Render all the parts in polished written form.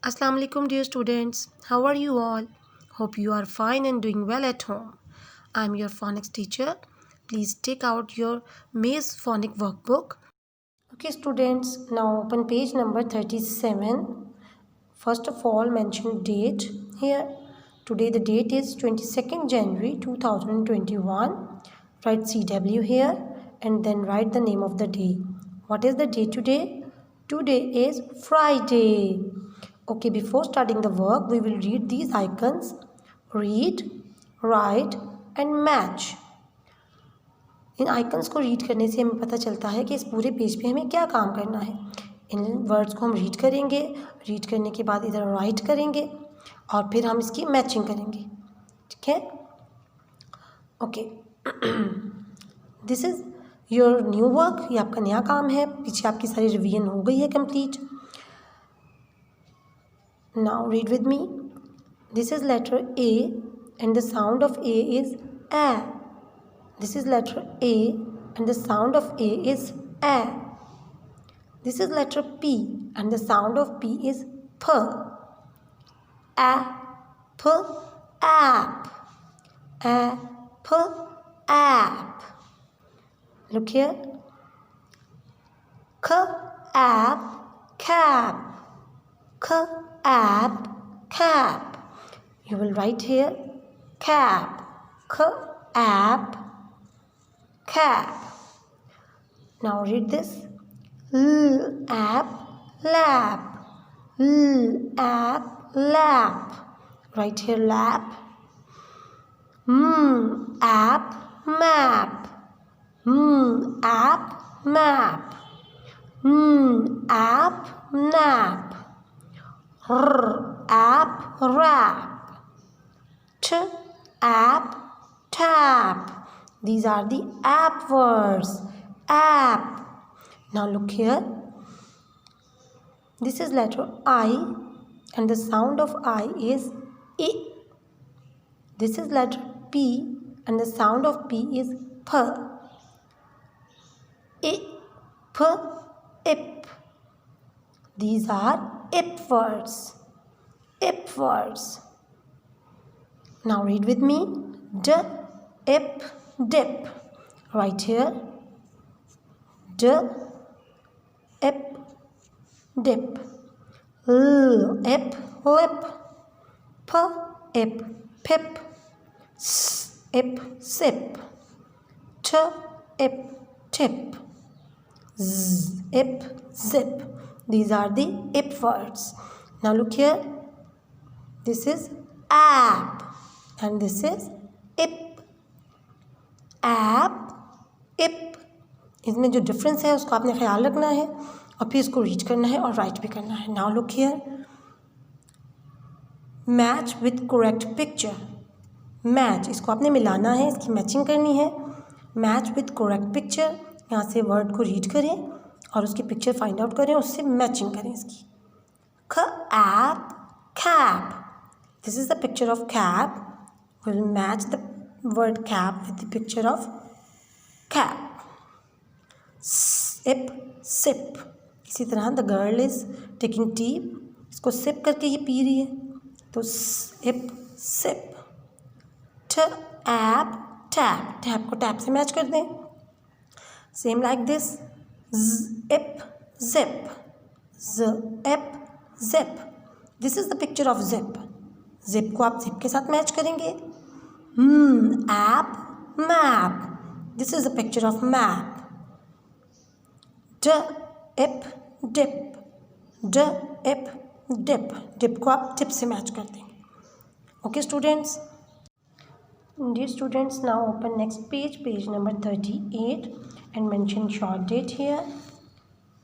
Assalamu alaikum dear students. How are you all? Hope you are fine and doing well at home. I'm your phonics teacher. Please take out your Maze phonic workbook. Okay students, now open page number 37. First of all, mention date here. Today the date is 22nd January 2021. Write CW here and then write the name of the day. What is the day today? Today is Friday. Okay, before starting the work, we will read these icons. Read, write and match. In icons को read करने से हमें पता चलता है कि इस पूरे पेज पे हमें क्या काम करना है. इन वर्ड्स को हम रीड करेंगे. रीड करने के बाद इधर राइट करेंगे और फिर हम इसकी मैचिंग करेंगे. ठीक है. Okay, this is your new work. ये आपका नया काम है. पीछे आपकी सारी रिवीजन हो गई है complete. Now read with me. This is letter A and the sound of A is A. This is letter A and the sound of A is A. This is letter P and the sound of P is P. A, P, app. A, P, app. Look here. K, app, cap. K, app, cap. You will write here cap. K, app, cap. Now read this. L, app, lap. L, app, lap. Write here lap. M, app, map. M, app, map. N, app, nap. R, app, wrap. T, app, tap. These are the app words. App. Now look here. This is letter I and the sound of I is I. This is letter P and the sound of P is P. I, P, ip. These are ip words. Ip words. Now read with me. D, ip, dip. Right here. D, ip, dip. L, ip, lip. P, ip, pip. S, ip, sip. T, ip, tip. Z, ip, zip. These are the ip words. Now look here. This is app and this is ip. App, ip. इसमें जो difference है उसको आपने ख्याल रखना है और फिर इसको रीड करना है और राइट भी करना है. Now look here. Match with correct picture. Match, इसको आपने मिलाना है, इसकी मैचिंग करनी है. Match with correct picture. यहाँ से वर्ड को रीड करें और उसकी पिक्चर फाइंड आउट करें, उससे मैचिंग करें इसकी. क, app, cap. This is the picture of cap. We will match the word cap with the picture of cap. Sip, sip. इसी तरह the girl is taking tea. इसको sip करके ये पी रही है, तो sip, sip. T, app, tap. Tap को tap से मैच कर दें. Same like this. Zip, zip. Zip, zip. This is the picture of zip. Zip को आप zip के साथ मैच करेंगे. App, map. This is a picture of map. D, ip, dip. D, ip, dip. Dip को आप tip से match कर देंगे. Okay students. Dear students, now open next page, page number 38 and mention short date here.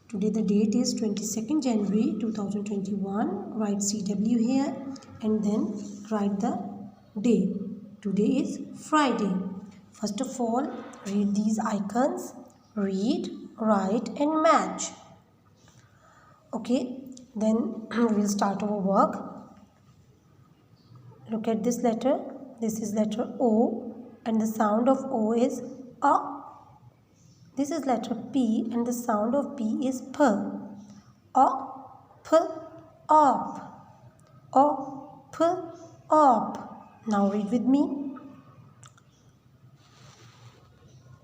Today the date is 22nd January 2021. Write CW here and then write the day. Today is Friday. First of all, read these icons. Read, write and match. Okay, then we'll start our work. Look at this letter. This is letter O and the sound of O is A. This is letter P and the sound of P is P. A, P, up. op, op. Now read with me.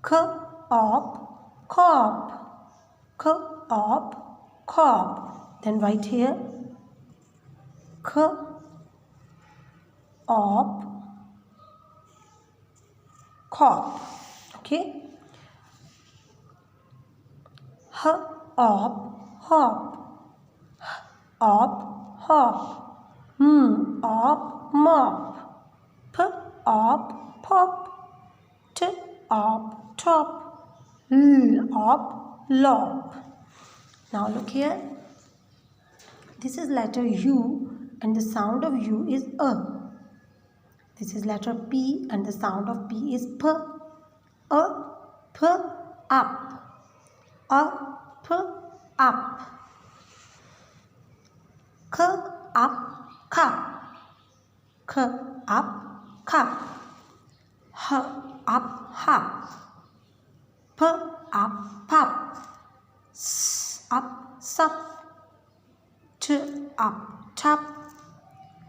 K, op, cop. K, op, cop. Then write here. K, op, cop. Okay. H, op, hop. H, op, hop. M, op, mop. P, op, pop. T, op, top. L, op, lop. Now look here. This is letter U and the sound of U is A. This is letter P and the sound of P is P. A, P, up. A, P, up. K, up, cup. K, up, cup. H, up, hop. P, up, pup. S, up, sup. T, up, tap.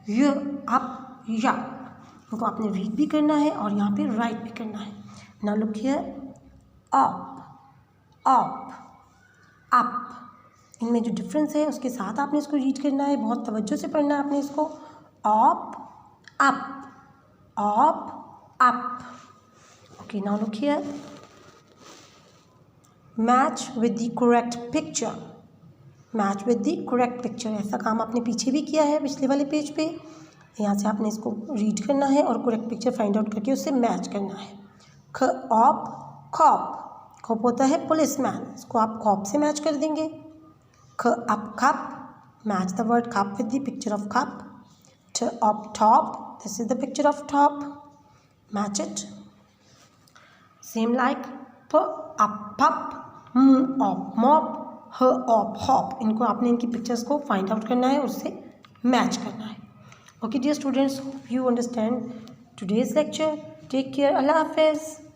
Y, up, yup. इनको आपने read भी करना है और यहाँ पे right भी करना है. Now look here. Up, up, up. इनमें जो डिफरेंस है उसके साथ आपने इसको रीड करना है. बहुत तवज्जो से पढ़ना है आपने इसको. Up, up, up, up. Okay, now look here. Match with the correct picture. Match with the correct picture. ऐसा काम आपने पीछे भी किया है पिछले वाले पेज पे. यहाँ से आपने इसको रीड करना है और करेक्ट पिक्चर फाइंड आउट करके उससे मैच करना है. ख, ऑप, खॉप. खॉप होता है पुलिसमैन. इसको आप खॉप से मैच कर देंगे. ख, अप, खप. मैच द वर्ड खप विद द पिक्चर ऑफ खप. ट, op, top. This is the picture of top. Match it. Same like प, अप, पप. म, ऑप, मॉप. ह, ऑप, हॉप. इनको आपने इनकी पिक्चर्स को फाइंड आउट करना है, उससे मैच करना है. Okay dear students, hope you understand today's lecture. Take care. Allah Hafiz.